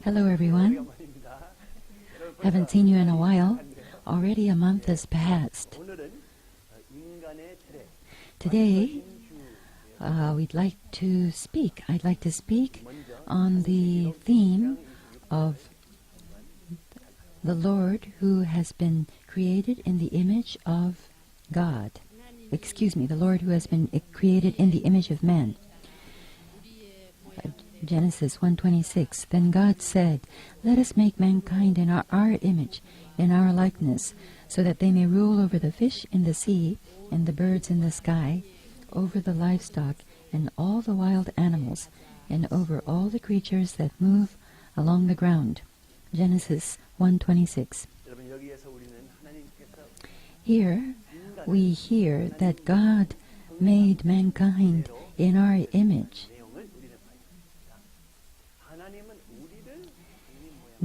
Hello everyone. Haven't seen you in a while. Already a month has passed. Today, I'd like to speak on the theme of the Lord who has been created in the image of God. The Lord who has been created in the image of man. Genesis 1:26. Then God said, "Let us make mankind in our image, in our likeness, so that they may rule over the fish in the sea and the birds in the sky, over the livestock and all the wild animals, and over all the creatures that move along the ground." Genesis 1:26. Here we hear that God made mankind in our image.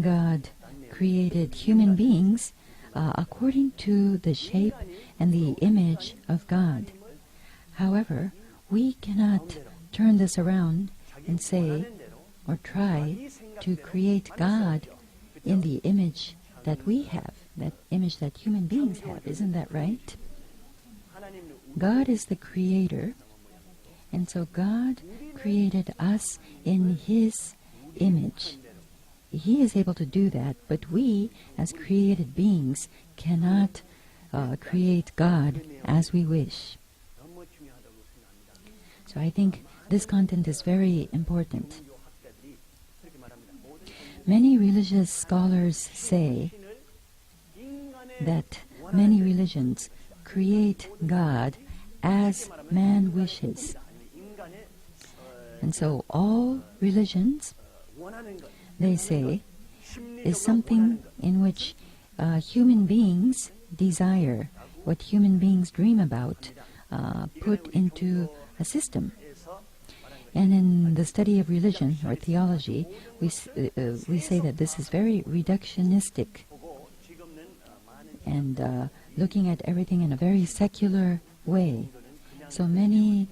God created human beings according to the shape and the image of God. However, we cannot turn this around and say or try to create God in the image that we have, that image that human beings have. Isn't that right? God is the creator, and so God created us in His image. He is able to do that, but we, as created beings, cannot create God as we wish. So I think this content is very important. Many religious scholars say that many religions create God as man wishes. And so all religions, they say, is something in which human beings desire, what human beings dream about, put into a system. And in the study of religion or theology, we say that this is very reductionistic and looking at everything in a very secular way. So many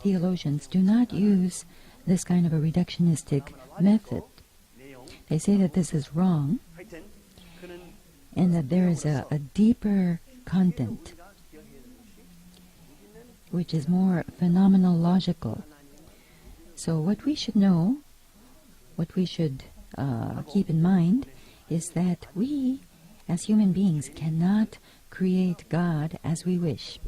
theologians do not use this kind of a reductionistic method. They say that this is wrong and that there is a deeper content which is more phenomenological. So what we should know, what we should keep in mind is that we as human beings cannot create God as we wish.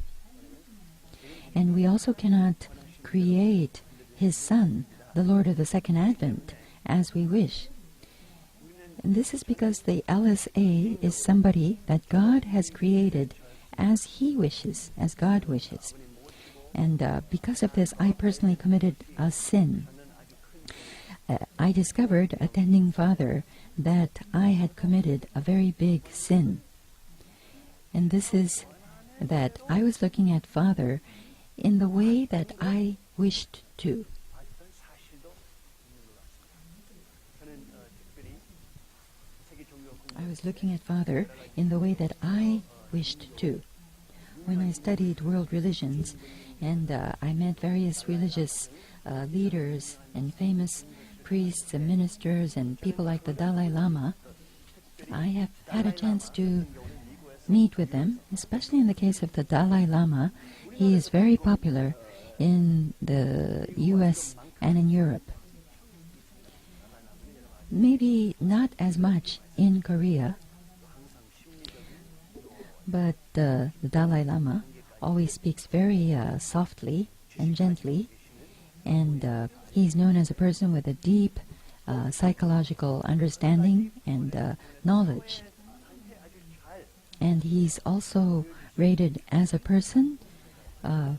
And we also cannot create His Son, the Lord of the Second Advent, as we wish. And this is because the LSA is somebody that God has created as He wishes, as God wishes. And because of this, I personally committed a sin. I discovered, attending Father, that I had committed a very big sin. And this is that I was looking at Father in the way that I wished to. I was looking at Father in the way that I wished to. When I studied world religions and I met various religious leaders and famous priests and ministers and people like the Dalai Lama, I have had a chance to meet with them, especially in the case of the Dalai Lama. He is very popular in the US and in Europe. Maybe not as much in Korea, but the Dalai Lama always speaks very softly and gently, and he's known as a person with a deep psychological understanding and knowledge. And he's also rated as a person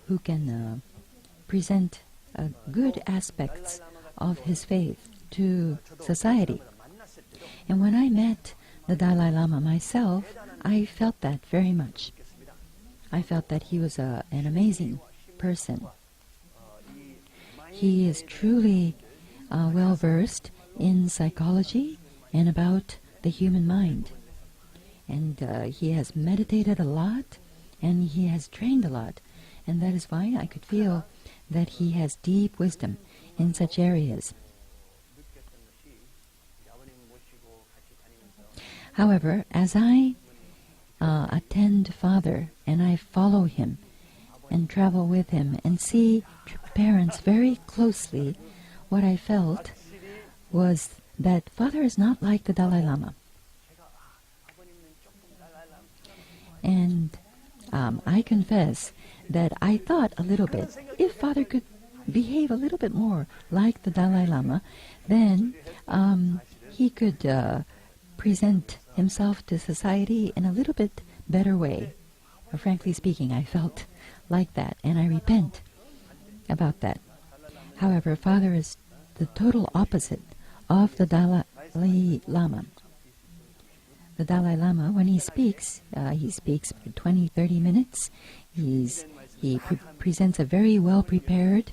who can present good aspects of his faith to society. And when I met the Dalai Lama myself, I felt that very much. I felt that he was an amazing person. He is truly well-versed in psychology and about the human mind. And he has meditated a lot, and he has trained a lot. And that is why I could feel that he has deep wisdom in such areas. However, as I attend Father and I follow him and travel with him and see parents very closely, what I felt was that Father is not like the Dalai Lama. And I confess that I thought a little bit, if Father could behave a little bit more like the Dalai Lama, then he could present himself to society in a little bit better way. Frankly speaking, I felt like that, and I repent about that. However, Father is the total opposite of the Dalai Lama. The Dalai Lama, when he speaks for 20, 30 minutes. He presents a very well-prepared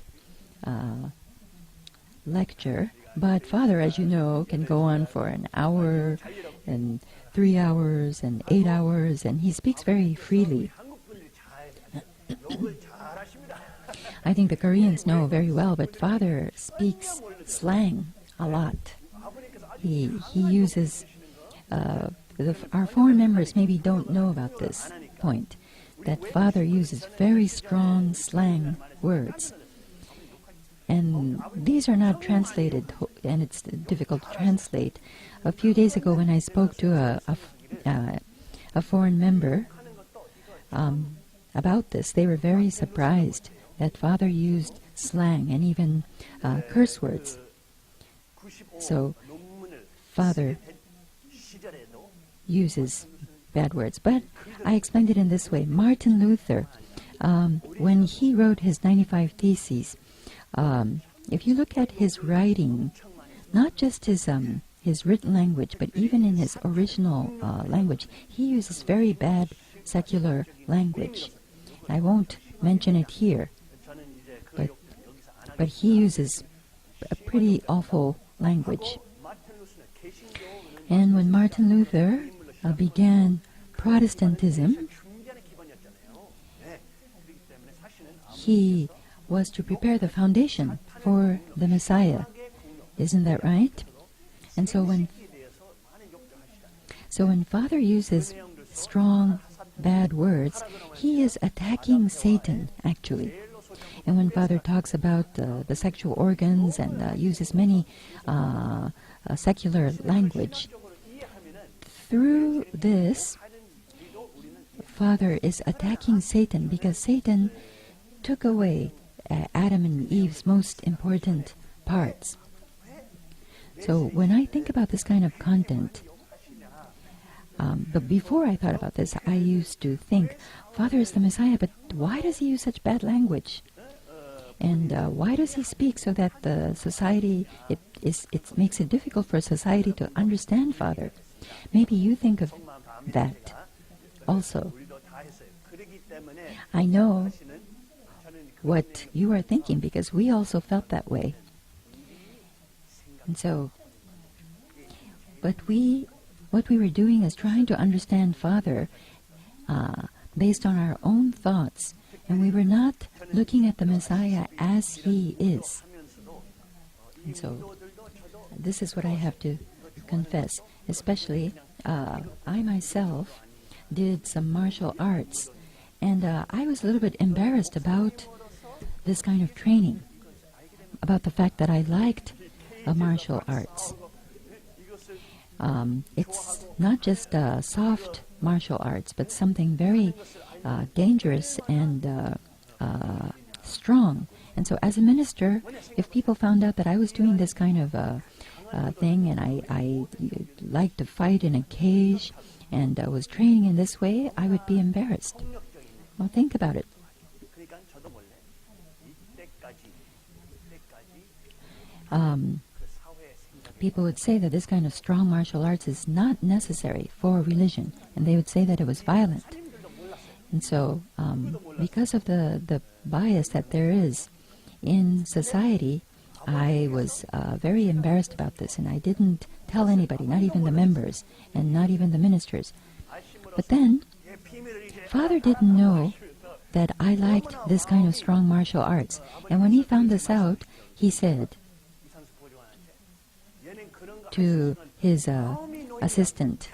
lecture. But Father, as you know, can go on for an hour and 3 hours and 8 hours, and he speaks very freely. I think the Koreans know very well, but Father speaks slang a lot. He uses... our foreign members maybe don't know about this point, that Father uses very strong slang words. And these are not translated, and it's difficult to translate. A few days ago when I spoke to a foreign member about this, they were very surprised that Father used slang and even curse words. So Father uses bad words. But I explained it in this way. Martin Luther, when he wrote his 95 Theses, if you look at his writing, not just his written language, but even in his original language, he uses very bad secular language. I won't mention it here, but he uses a pretty awful language. And when Martin Luther began Protestantism, he was to prepare the foundation for the Messiah. Isn't that right? And so when Father uses strong, bad words, he is attacking Satan, actually. And when Father talks about the sexual organs and uses many secular language, through this, Father is attacking Satan because Satan took away Adam and Eve's most important parts. So when I think about this kind of content, but before I thought about this, I used to think, Father is the Messiah, but why does he use such bad language? And why does he speak so that the society, it makes it difficult for society to understand Father? Maybe you think of that also. I know what you are thinking because we also felt that way. And so, what we were doing is trying to understand Father based on our own thoughts, and we were not looking at the Messiah as he is. And so, this is what I have to confess. Especially, I myself did some martial arts, and I was a little bit embarrassed about this kind of training, about the fact that I liked martial arts. It's not just soft martial arts, but something very dangerous and strong. And so as a minister, if people found out that I was doing this kind of thing, and I liked to fight in a cage and was training in this way, I would be embarrassed. Well, think about it. People would say that this kind of strong martial arts is not necessary for religion, and they would say that it was violent. And so, because of the bias that there is in society, I was very embarrassed about this, and I didn't tell anybody, not even the members, and not even the ministers. But then, Father didn't know that I liked this kind of strong martial arts. And when he found this out, he said to his assistant,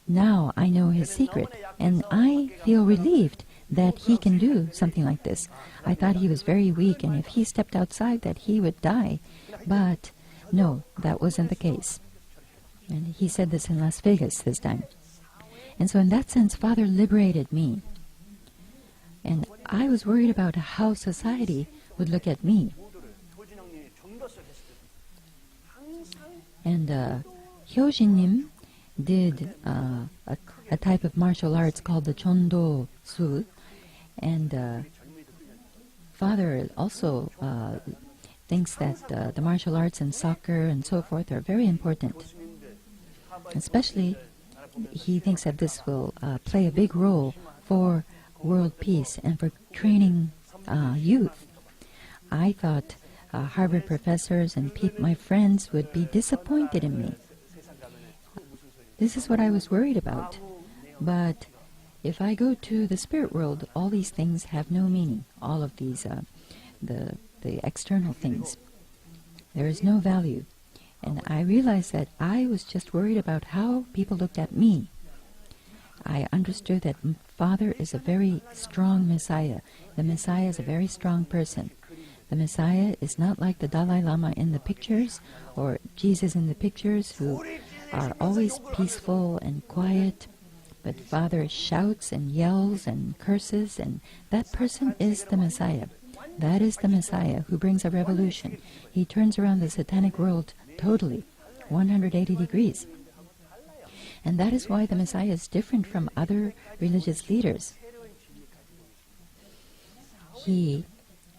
now I know his secret, and I feel relieved that he can do something like this. I thought he was very weak, and if he stepped outside that he would die. But no, that wasn't the case. And he said this in Las Vegas this time. And so in that sense, Father liberated me. And I was worried about how society would look at me. And Hyojin-nim did a type of martial arts called the Chondosu. And Father also thinks that the martial arts and soccer and so forth are very important. Especially, he thinks that this will play a big role for world peace and for training youth. I thought Harvard professors and my friends would be disappointed in me. This is what I was worried about. But if I go to the spirit world, all these things have no meaning. All of these, the external things. There is no value. And I realized that I was just worried about how people looked at me. I understood that Father is a very strong Messiah. The Messiah is a very strong person. The Messiah is not like the Dalai Lama in the pictures or Jesus in the pictures, who are always peaceful and quiet. But Father shouts and yells and curses, and that person is the Messiah. That is the Messiah who brings a revolution. He turns around the satanic world totally, 180 degrees. And that is why the Messiah is different from other religious leaders. He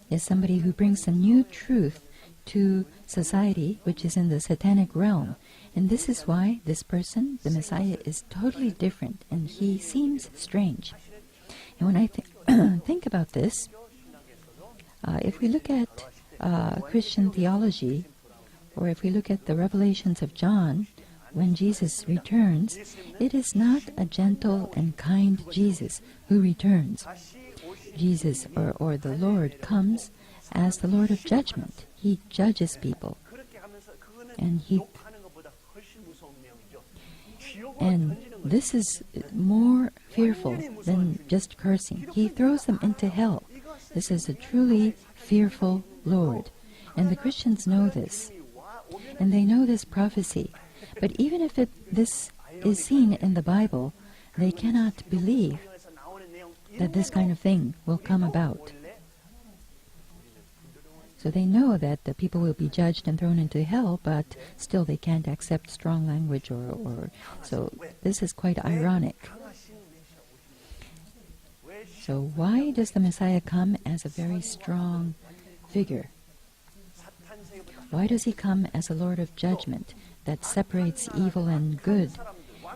is somebody who brings a new truth to society, which is in the satanic realm. And this is why this person, the Messiah, is totally different, and he seems strange. And when I think about this, if we look at Christian theology, or if we look at the revelations of John, when Jesus returns, it is not a gentle and kind Jesus who returns. Jesus, or the Lord, comes as the Lord of judgment. He judges people. And this is more fearful than just cursing. He throws them into hell. This is a truly fearful Lord. And the Christians know this. And they know this prophecy. But even if this is seen in the Bible, they cannot believe that this kind of thing will come about. So they know that the people will be judged and thrown into hell, but still they can't accept strong language or so this is quite ironic. So why does the Messiah come as a very strong figure? Why does he come as a Lord of judgment that separates evil and good?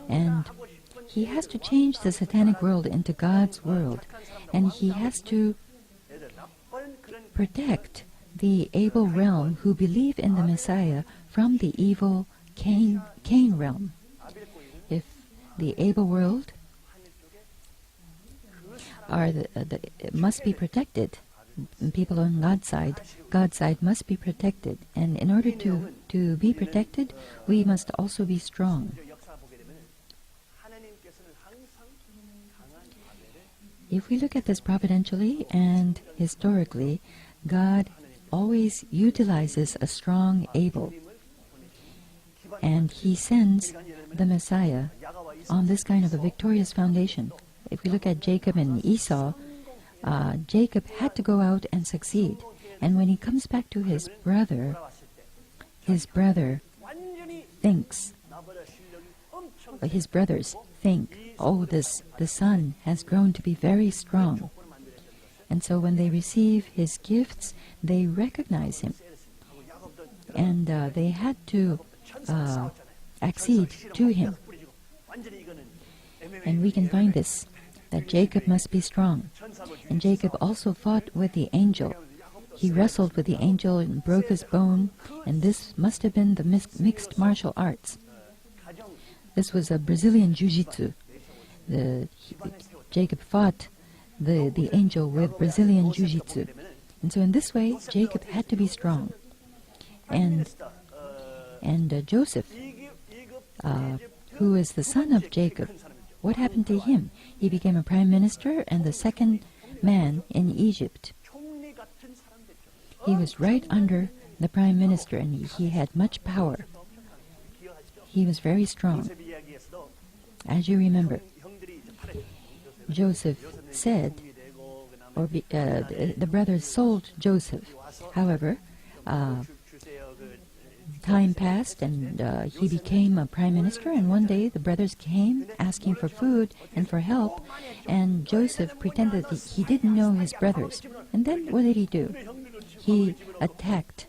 And he has to change the satanic world into God's world, and he has to protect the able realm who believe in the Messiah from the evil Cain realm. If the able world must be protected, people on God's side must be protected. And in order to be protected, we must also be strong. If we look at this providentially and historically, God always utilizes a strong able. And he sends the Messiah on this kind of a victorious foundation. If we look at Jacob and Esau, Jacob had to go out and succeed. And when he comes back to his brother thinks, his brothers think, oh, the son has grown to be very strong. And so when they receive his gifts, they recognize him. And they had to accede to him. And we can find this, that Jacob must be strong. And Jacob also fought with the angel. He wrestled with the angel and broke his bone, and this must have been the mixed martial arts. This was a Brazilian jiu-jitsu. Jacob fought the angel with Brazilian jiu-jitsu. And so in this way, Jacob had to be strong. And Joseph who is the son of Jacob, what happened to him? He became a prime minister and the second man in Egypt. He was right under the prime minister, and he had much power. He was very strong. As you remember, Joseph said, or the brothers sold Joseph. However, time passed and he became a prime minister, and one day the brothers came asking for food and for help, and Joseph pretended that he didn't know his brothers. And then what did he do? He attacked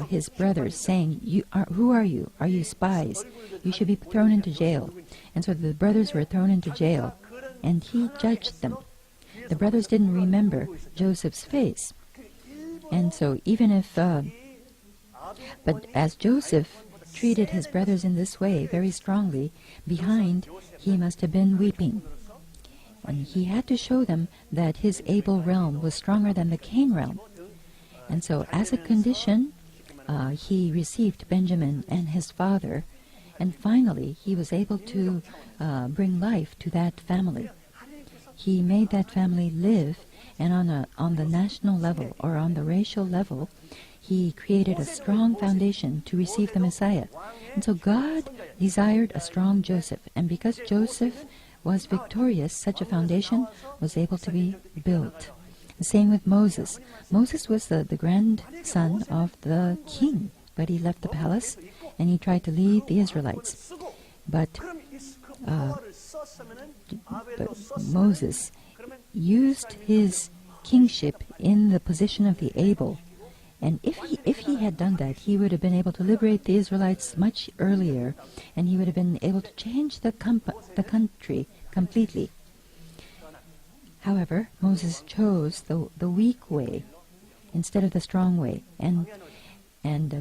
his brothers, saying, who are you? Are you spies? You should be thrown into jail. And so the brothers were thrown into jail, and he judged them. The brothers didn't remember Joseph's face. And so even if... but as Joseph treated his brothers in this way very strongly, behind he must have been weeping. And he had to show them that his Abel realm was stronger than the Cain realm. And so as a condition, he received Benjamin and his father, and finally he was able to bring life to that family. He made that family live, and on the national level or on the racial level, he created a strong foundation to receive the Messiah. And so God desired a strong Joseph, and because Joseph was victorious, such a foundation was able to be built. The same with Moses. Moses was the grandson of the king, but he left the palace and he tried to lead the Israelites. But Moses used his kingship in the position of the Abel. And if he had done that, he would have been able to liberate the Israelites much earlier, and he would have been able to change the country completely. However, Moses chose the weak way instead of the strong way, and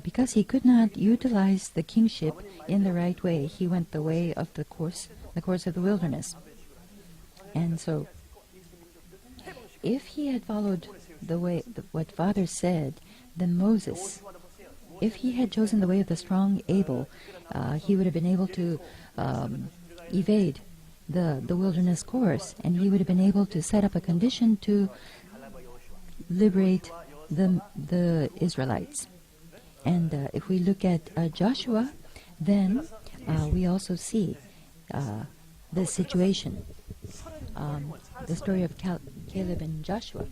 because he could not utilize the kingship in the right way, he went the way of the course of the wilderness. And so, if he had followed the way what Father said, then Moses, if he had chosen the way of the strong Abel, he would have been able to evade the wilderness course, and he would have been able to set up a condition to liberate the Israelites. And if we look at Joshua, then we also see the situation, the story of Caleb and Joshua.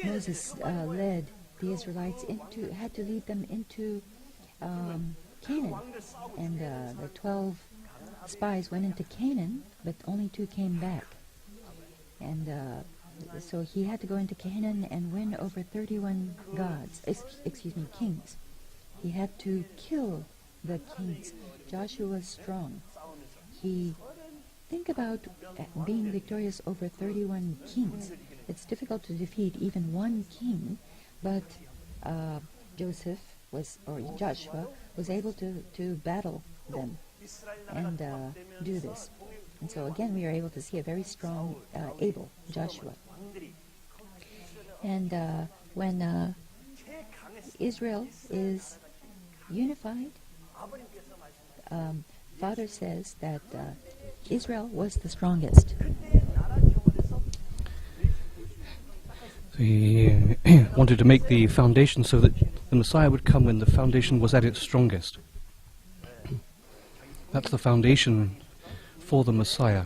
Moses led the Israelites had to lead them into Canaan, and the 12 spies went into Canaan, but only 2 came back. And so he had to go into Canaan and win over 31 kings. He had to kill the kings. Joshua was strong. Think about being victorious over 31 kings. It's difficult to defeat even one king, but Joshua was able to battle them and do this. And so again, we are able to see a very strong Abel, Joshua. And when Israel is unified, Father says that Israel was the strongest. He wanted to make the foundation so that the Messiah would come when the foundation was at its strongest. That's the foundation for the Messiah.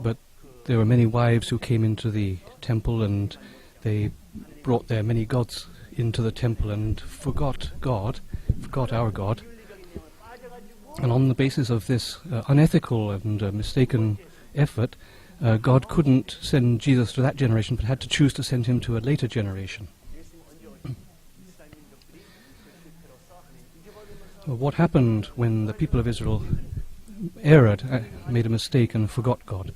But there were many wives who came into the temple, and they brought their many gods into the temple and forgot our God. And on the basis of this unethical and mistaken effort, God couldn't send Jesus to that generation, but had to choose to send him to a later generation. What happened when the people of Israel erred, made a mistake and forgot God?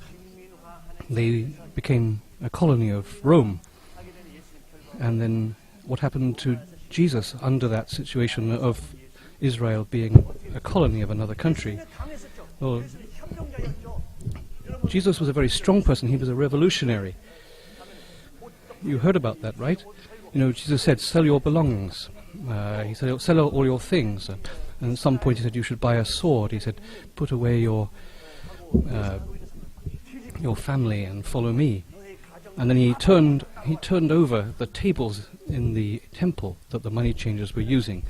They became a colony of Rome. And then what happened to Jesus under that situation of Israel being a colony of another country? Well, Jesus was a very strong person. He was a revolutionary. You heard about that, right? Jesus said, sell your belongings. He said, sell all your things. And at some point he said, you should buy a sword. He said, put away your family and follow me. And then he turned over the tables in the temple that the money changers were using.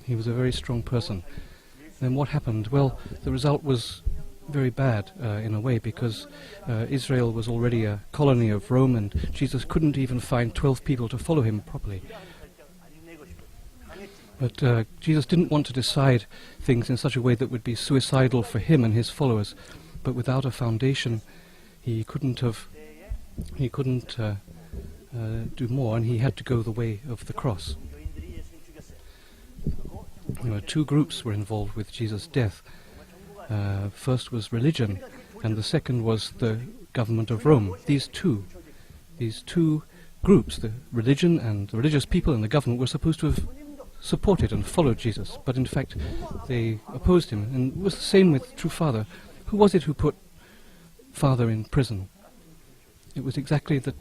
He was a very strong person. Then what happened? Well, the result was very bad in a way, because Israel was already a colony of Rome, and Jesus couldn't even find 12 people to follow him properly. But Jesus didn't want to decide things in such a way that would be suicidal for him and his followers. But without a foundation, he couldn't do more, and he had to go the way of the cross. Two groups were involved with Jesus' death. First was religion, and the second was the government of Rome. These two groups, the religion and the religious people and the government, were supposed to have supported and followed Jesus, but in fact they opposed him. And it was the same with True Father. Who was it who put Father in prison? It was exactly the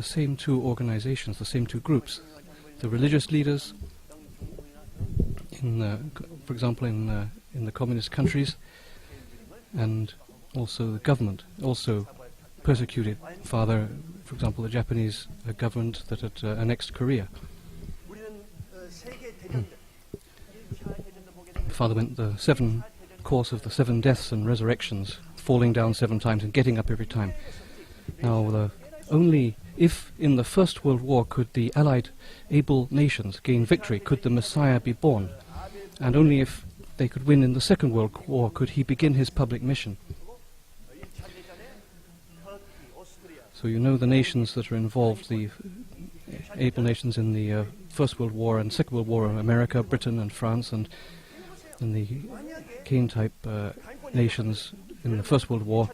same two organizations, the same two groups. The religious leaders, for example, in the communist countries, and also the government also persecuted Father. For example, the Japanese government that had annexed Korea. Father went the 7 course of the 7 deaths and resurrections, falling down 7 times and getting up every time. Now, only if in the First World War could the Allied able nations gain victory could the Messiah be born, and only if they could win in the Second World War could he begin his public mission. So the nations that are involved, the able nations in the First World War and Second World War, America, Britain and France, and the Cain-type nations in the First World War,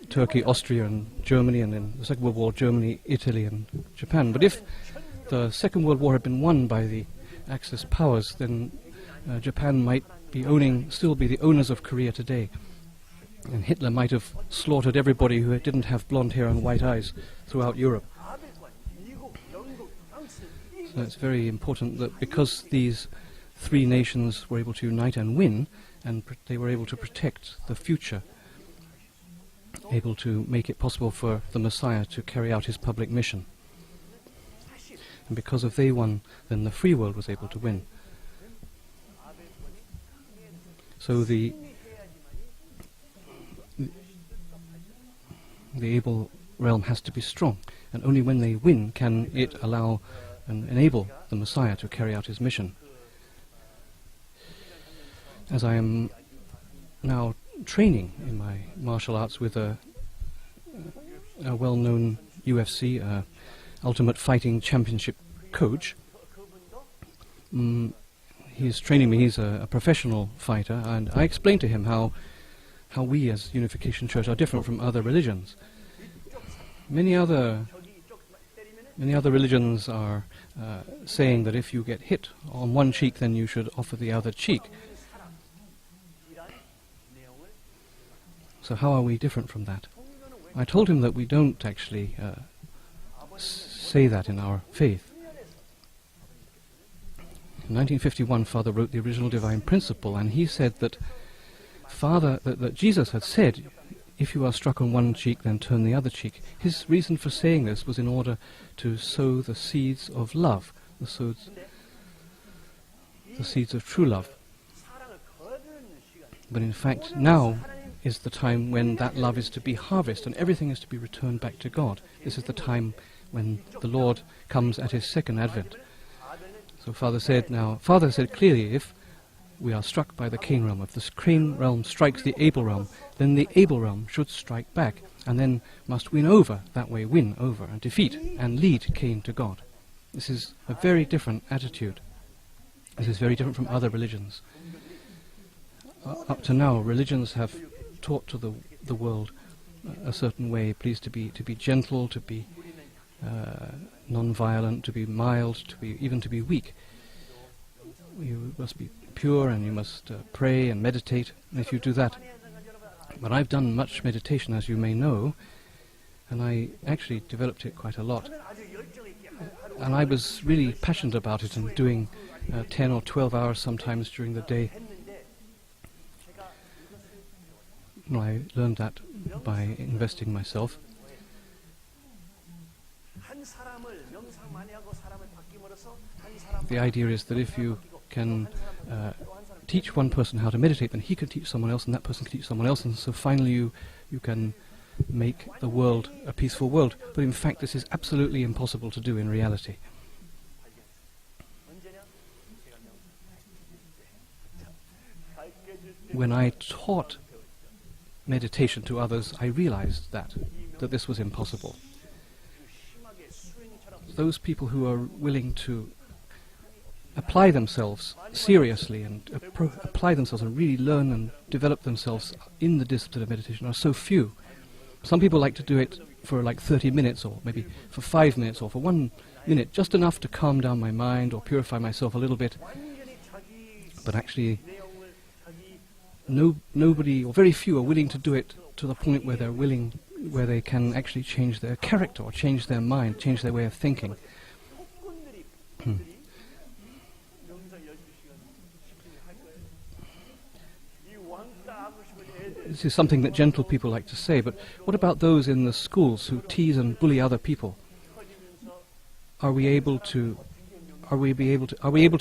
Turkey, Austria and Germany, and in the Second World War, Germany, Italy and Japan. But if the Second World War had been won by the Axis powers, then Japan might still be the owners of Korea today. And Hitler might have slaughtered everybody who didn't have blonde hair and white eyes throughout Europe. So it's very important that because these 3 nations were able to unite and win, and they were able to protect the future, able to make it possible for the Messiah to carry out his public mission. And because they won, then the free world was able to win. So the able realm has to be strong, and only when they win can it allow and enable the Messiah to carry out his mission. As I am now training in my martial arts with a well-known UFC Ultimate Fighting Championship coach, he's training me. He's a professional fighter, and I explained to him how we as Unification Church are different from other religions. Many other religions are saying that if you get hit on one cheek, then you should offer the other cheek. So how are we different from that? I told him that we don't actually say that in our faith. In 1951, Father wrote the original divine principle, and he said that that Jesus had said, if you are struck on one cheek, then turn the other cheek. His reason for saying this was in order to sow the seeds of love, the seeds of true love. But in fact, now is the time when that love is to be harvested and everything is to be returned back to God. This is the time when the Lord comes at his second advent. So Father said clearly, if we are struck by the Cain realm, if the Cain realm strikes the Abel realm, then the Abel realm should strike back, and then must win over and defeat and lead Cain to God. This is a very different attitude. This is very different from other religions. Up to now, religions have taught to the world a certain way. Please to be gentle, to be non-violent, to be mild, even to be weak. You must be pure, and you must pray and meditate. And if you do that, But I've done much meditation, as you may know, and I actually developed it quite a lot. And I was really passionate about it and doing 10 or 12 hours sometimes during the day. Well, I learned that by investing myself. The idea is that if you can teach one person how to meditate, then he can teach someone else, and that person can teach someone else, and so finally you can make the world a peaceful world. But in fact, this is absolutely impossible to do in reality. When I taught meditation to others, I realized that this was impossible. Those people who are willing to apply themselves seriously and apply themselves and really learn and develop themselves in the discipline of meditation are so few. Some people like to do it for like 30 minutes or maybe for 5 minutes or for 1 minute, just enough to calm down my mind or purify myself a little bit. But actually, nobody or very few are willing to do it to the point where where they can actually change their character or change their mind, change their way of thinking. This is something that gentle people like to say, but what about those in the schools who tease and bully other people? Are we able to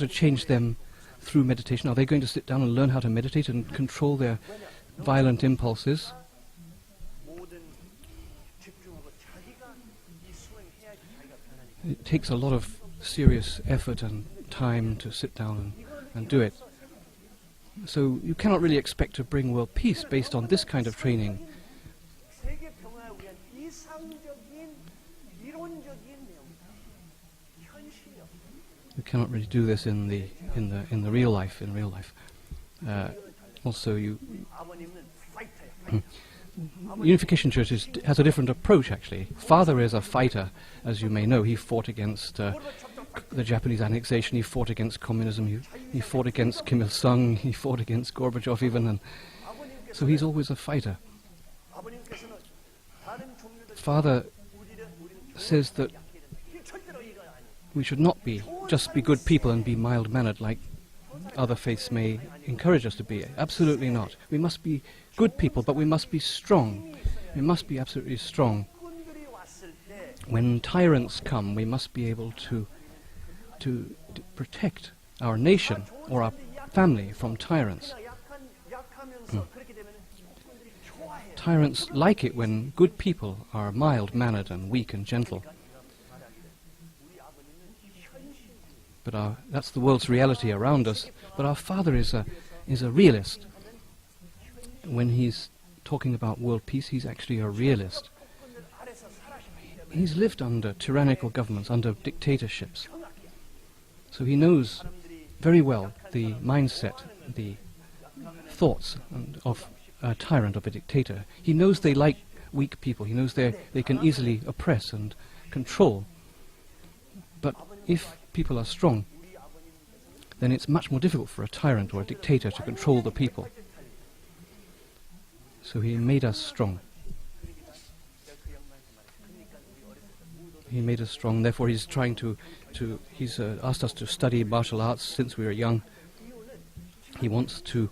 change them through meditation? Are they going to sit down and learn how to meditate and control their violent impulses? It takes a lot of serious effort and time to sit down and do it. So you cannot really expect to bring world peace based on this kind of training. You cannot really do this in the real life. Also, Unification Church has a different approach. Actually, Father is a fighter, as you may know. He fought against the Japanese annexation. He fought against communism. He fought against Kim Il Sung. He fought against Gorbachev even, and so he's always a fighter. Father says that we should not just be good people and be mild-mannered like other faiths may encourage us to be. Absolutely not. We must be good people, but we must be strong. We must be absolutely strong. When tyrants come, we must be able to protect our nation or our family from tyrants. Tyrants like it when good people are mild-mannered and weak and gentle. But that's the world's reality around us. But our Father is a realist. When he's talking about world peace, he's actually a realist. He's lived under tyrannical governments, under dictatorships. So he knows very well the mindset, the thoughts of a tyrant, of a dictator. He knows they like weak people. He knows they can easily oppress and control. But if people are strong, then it's much more difficult for a tyrant or a dictator to control the people. So he made us strong. He made us strong. Therefore, he's trying he's asked us to study martial arts since we were young. He wants to.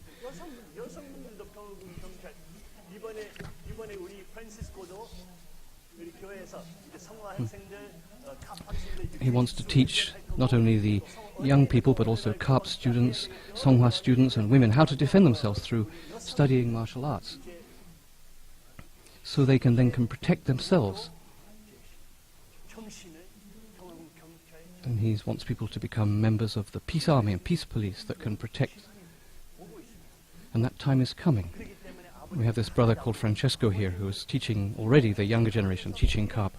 He wants to teach not only the young people but also Carp students, Songhua students and women how to defend themselves through studying martial arts, so they can protect themselves. And he wants people to become members of the peace army and peace police that can protect. And that time is coming. We have this brother called Francesco here who is teaching already the younger generation, teaching Carp.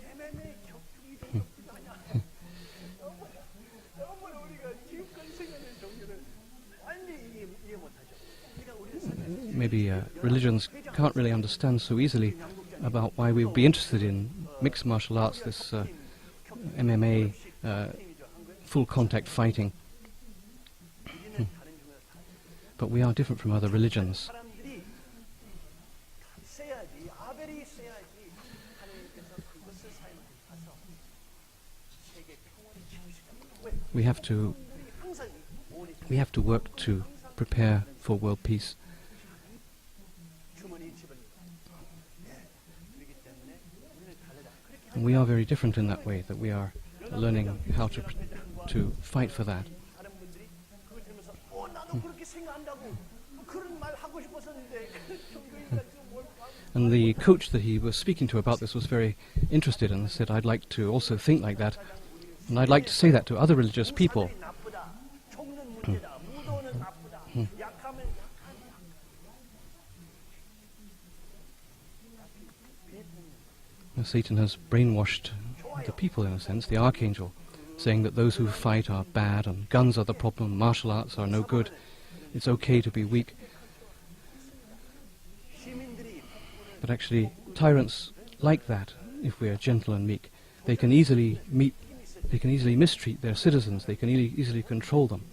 Maybe religions can't really understand so easily about why we would be interested in mixed martial arts, this MMA, full contact fighting. But we are different from other religions. We have to work to prepare for world peace. And we are very different in that way, that we are learning how to fight for that. And the coach that he was speaking to about this was very interested and said, I'd like to also think like that, and I'd like to say that to other religious people. Satan has brainwashed the people, in a sense, the archangel, saying that those who fight are bad and guns are the problem, martial arts are no good, it's okay to be weak. But actually, tyrants like that, if we are gentle and meek, they can easily mistreat their citizens, they can easily control them.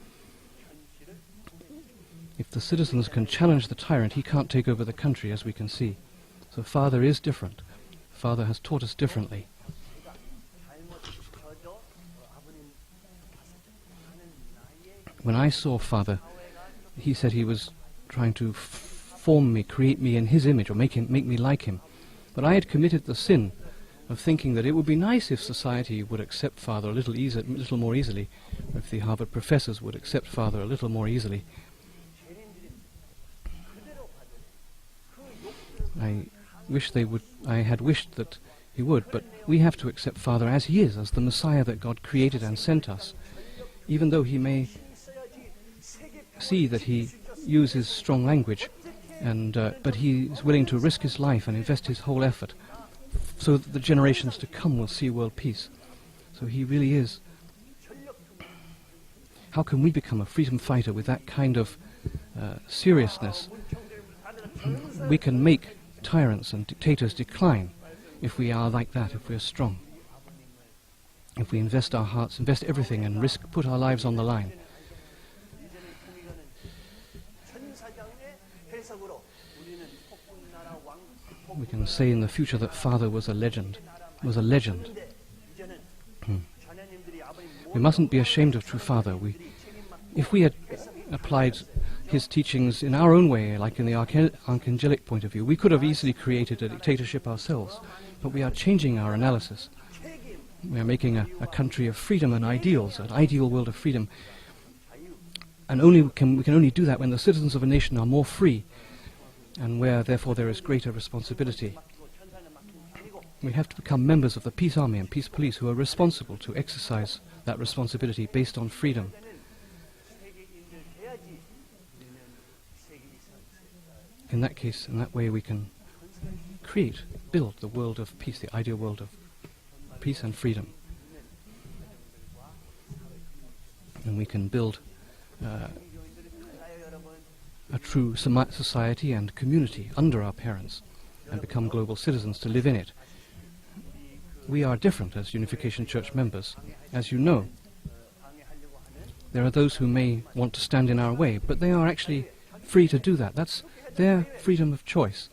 If the citizens can challenge the tyrant, he can't take over the country, as we can see. So Father is different. Father has taught us differently. When I saw Father, he said he was trying to form me, create me in his image, or make me like him. But I had committed the sin of thinking that it would be nice if society would accept Father a little more easily, or if the Harvard professors would accept Father a little more easily. I had wished that he would, but we have to accept Father as he is, as the Messiah that God created and sent us, even though he may see that he uses strong language, but he is willing to risk his life and invest his whole effort so that the generations to come will see world peace. So he really is. How can we become a freedom fighter with that kind of seriousness? We can make tyrants and dictators decline if we are like that, if we are strong. If we invest our hearts, invest everything and put our lives on the line. We can say in the future that Father was a legend. We mustn't be ashamed of true Father. If we had applied his teachings in our own way, like in the archangelic point of view, we could have easily created a dictatorship ourselves, but we are changing our analysis. We are making a country of freedom and ideals, an ideal world of freedom. And we can only do that when the citizens of a nation are more free, and where therefore there is greater responsibility. We have to become members of the peace army and peace police who are responsible to exercise that responsibility based on freedom. In that case, in that way we can build the world of peace, the ideal world of peace and freedom. And we can build a true society and community under our parents and become global citizens to live in it. We are different as Unification Church members. As you know, there are those who may want to stand in our way, but they are actually free to do that. That's their freedom of choice.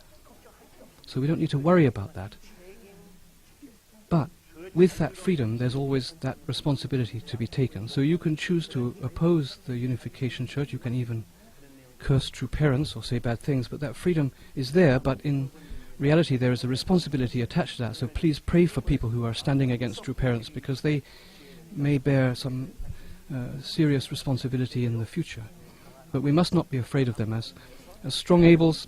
So we don't need to worry about that. But with that freedom, there's always that responsibility to be taken. So you can choose to oppose the Unification Church. You can even curse true parents or say bad things, but that freedom is there, but in reality there is a responsibility attached to that. So please pray for people who are standing against true parents, because they may bear some serious responsibility in the future. But we must not be afraid of them as strong Abels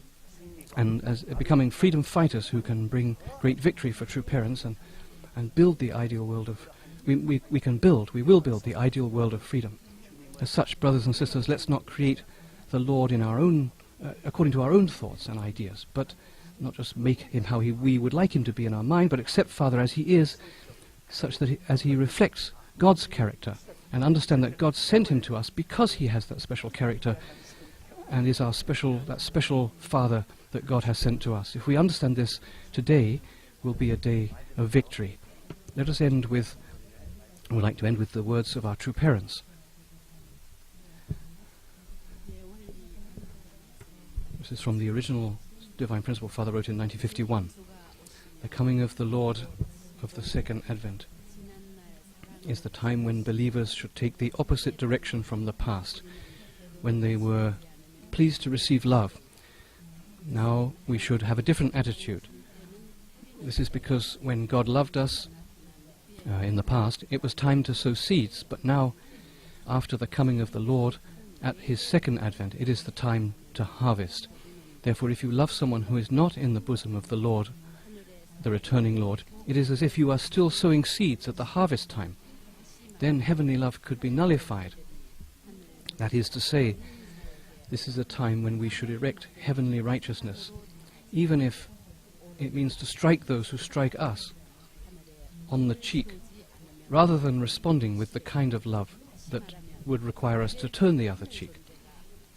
and as becoming freedom fighters who can bring great victory for true parents and build the ideal world of... we will build the ideal world of freedom. As such, brothers and sisters, let's not create the Lord in our own, according to our own thoughts and ideas, but not just make him how we would like him to be in our mind, but accept Father as he is, such that as he reflects God's character, and understand that God sent him to us because he has that special character and is that special Father that God has sent to us. If we understand this, today will be a day of victory. Let us end with, I would like to end with the words of our true parents. This is from the original Divine Principle Father wrote in 1951, the coming of the Lord of the Second Advent. is the time when believers should take the opposite direction from the past, when they were pleased to receive love. Now we should have a different attitude. This is because when God loved us in the past, it was time to sow seeds, but now, after the coming of the Lord, at his second advent, it is the time to harvest. Therefore, if you love someone who is not in the bosom of the Lord, the returning Lord, it is as if you are still sowing seeds at the harvest time. Then heavenly love could be nullified. That is to say, this is a time when we should erect heavenly righteousness, even if it means to strike those who strike us on the cheek, rather than responding with the kind of love that would require us to turn the other cheek.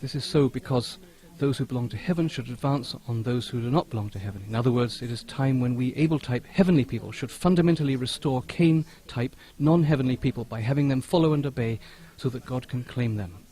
This is so because those who belong to heaven should advance on those who do not belong to heaven. In other words, it is time when we Abel-type heavenly people should fundamentally restore Cain-type non-heavenly people by having them follow and obey so that God can claim them.